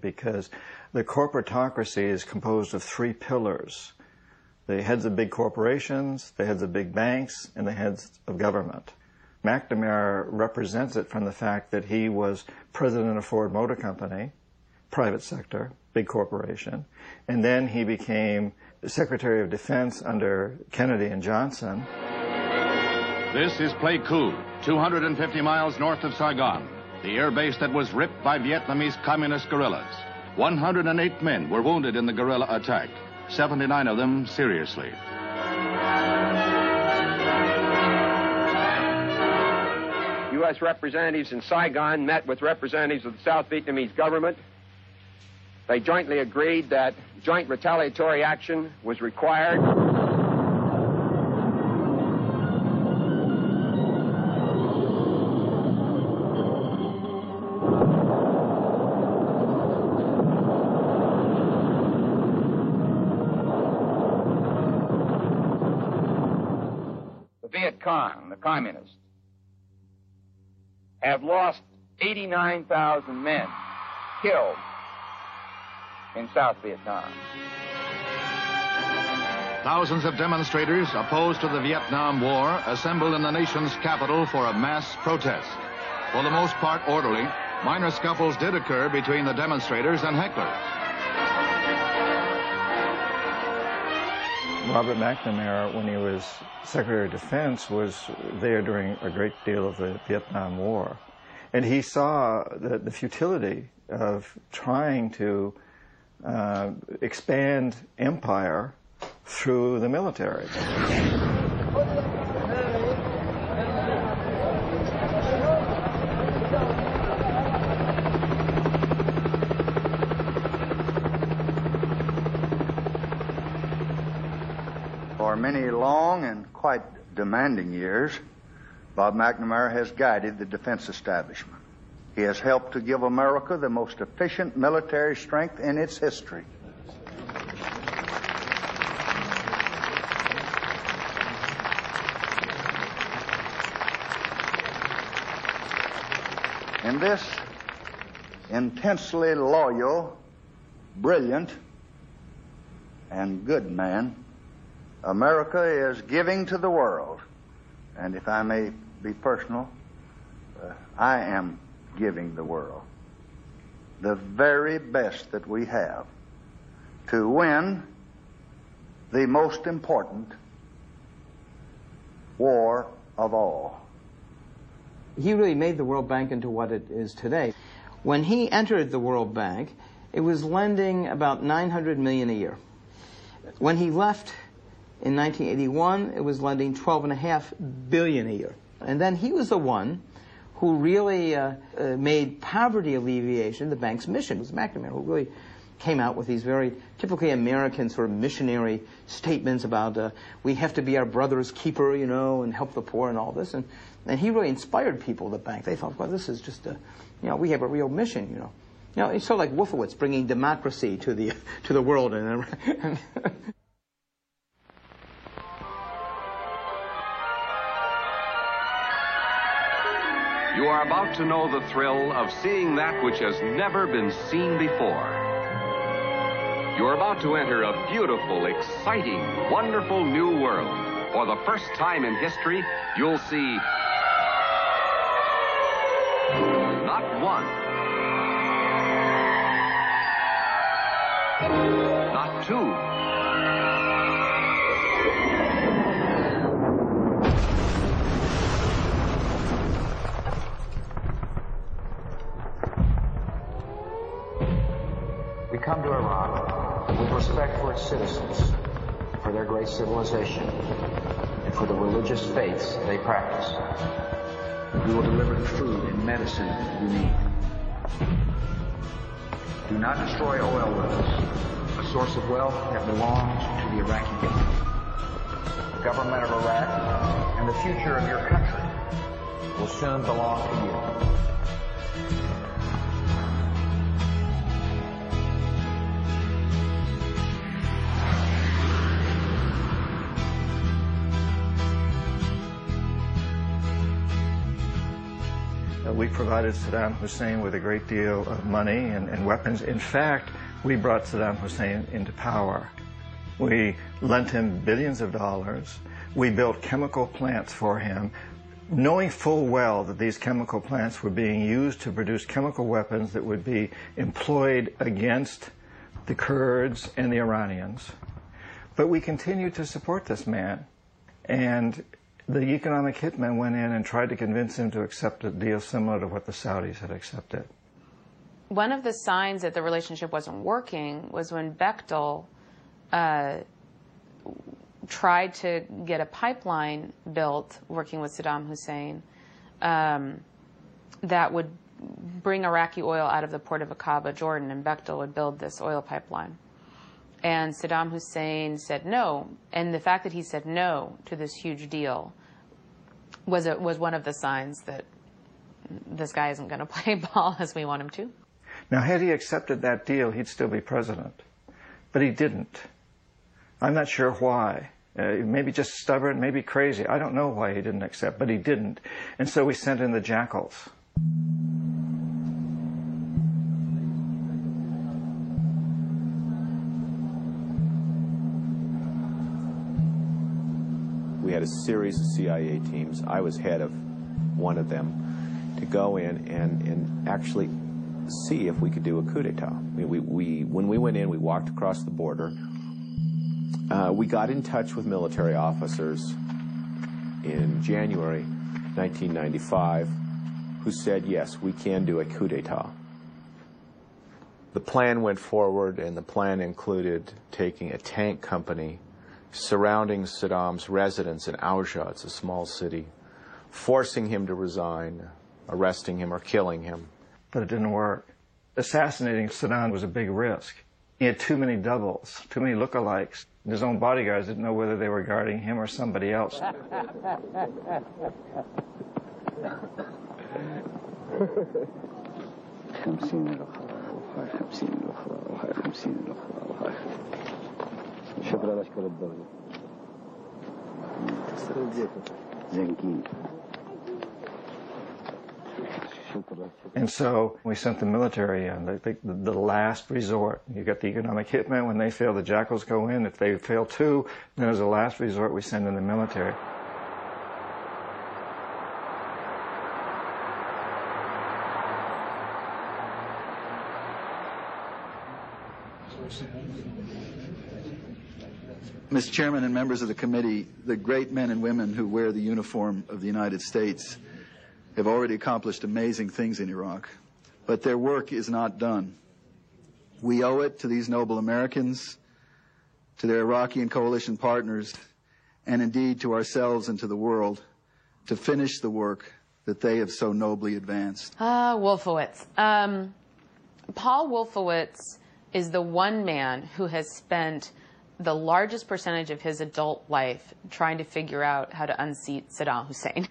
because the corporatocracy is composed of three pillars: the heads of big corporations, the heads of big banks, and the heads of government. McNamara represents it from the fact that he was president of Ford Motor Company, private sector, big corporation, and then he became Secretary of Defense under Kennedy and Johnson. This is Pleiku, 250 miles north of Saigon, the air base that was ripped by Vietnamese communist guerrillas. 108 men were wounded in the guerrilla attack, 79 of them seriously. U.S. representatives in Saigon met with representatives of the South Vietnamese government. They jointly agreed that joint retaliatory action was required. The Viet Cong, the communists, have lost 89,000 men killed in South Vietnam. Thousands of demonstrators opposed to the Vietnam War assembled in the nation's capital for a mass protest. For the most part orderly, minor scuffles did occur between the demonstrators and hecklers. Robert McNamara, when he was Secretary of Defense, was there during a great deal of the Vietnam War. And he saw the futility of trying to expand empire through the military. For many long and quite demanding years, Bob McNamara has guided the defense establishment. He has helped to give America the most efficient military strength in its history. In this intensely loyal, brilliant, and good man, America is giving to the world, and if I may be personal, I am giving the world the very best that we have to win the most important war of all. He really made the World Bank into what it is today. When he entered the World Bank, it was lending about $900 million a year. When he left in 1981, it was lending $12.5 billion a year. And then he was the one who really made poverty alleviation the bank's mission. It was McNamara who really came out with these very typically American sort of missionary statements about we have to be our brother's keeper, you know, and help the poor and all this. And he really inspired people at the bank. They thought, well, this is just a, you know, we have a real mission, you know. You know, it's sort of like Wolfowitz bringing democracy to the world. And You are about to know the thrill of seeing that which has never been seen before. You are about to enter a beautiful, exciting, wonderful new world. For the first time in history, you'll see not one, not two, we come to Iraq with respect for its citizens, for their great civilization, and for the religious faiths they practice. We will deliver the food and medicine you need. Do not destroy oil wells, a source of wealth that belongs to the Iraqi people. The government of Iraq and the future of your country will soon belong to you. we provided Saddam Hussein with a great deal of money and weapons. In fact, we brought Saddam Hussein into power. We lent him billions of dollars. We built chemical plants for him, knowing full well that these chemical plants were being used to produce chemical weapons that would be employed against the Kurds and the Iranians. But we continued to support this man. And the economic hitman went in and tried to convince him to accept a deal similar to what the Saudis had accepted. One of the signs that the relationship wasn't working was when Bechtel tried to get a pipeline built, working with Saddam Hussein, that would bring Iraqi oil out of the port of Aqaba, Jordan, and Bechtel would build this oil pipeline. And Saddam Hussein said no, and the fact that he said no to this huge deal was one of the signs that this guy isn't going to play ball as we want him to. Now, had he accepted that deal, he'd still be president. But he didn't. I'm not sure why. Maybe just stubborn, maybe crazy. I don't know why he didn't accept, but he didn't. And so we sent in the jackals. We had a series of CIA teams. I was head of one of them to go in and actually see if we could do a coup d'etat. When we went in, we walked across the border. We got in touch with military officers in January 1995 who said, yes, we can do a coup d'etat. The plan went forward, and the plan included taking a tank company, surrounding Saddam's residence in Aujah, it's a small city, forcing him to resign, arresting him or killing him. But it didn't work. Assassinating Saddam was a big risk. He had too many doubles, too many lookalikes. His own bodyguards didn't know whether they were guarding him or somebody else. And so we sent the military in, the last resort. You got the economic hitmen. When they fail, the jackals go in. If they fail too, then as a last resort, we send in the military. Mr. Chairman and members of the committee, the great men and women who wear the uniform of the United States have already accomplished amazing things in Iraq, but their work is not done. We owe it to these noble Americans, to their Iraqi and coalition partners, and indeed to ourselves and to the world, to finish the work that they have so nobly advanced. Wolfowitz. Paul Wolfowitz is the one man who has spent the largest percentage of his adult life trying to figure out how to unseat Saddam Hussein.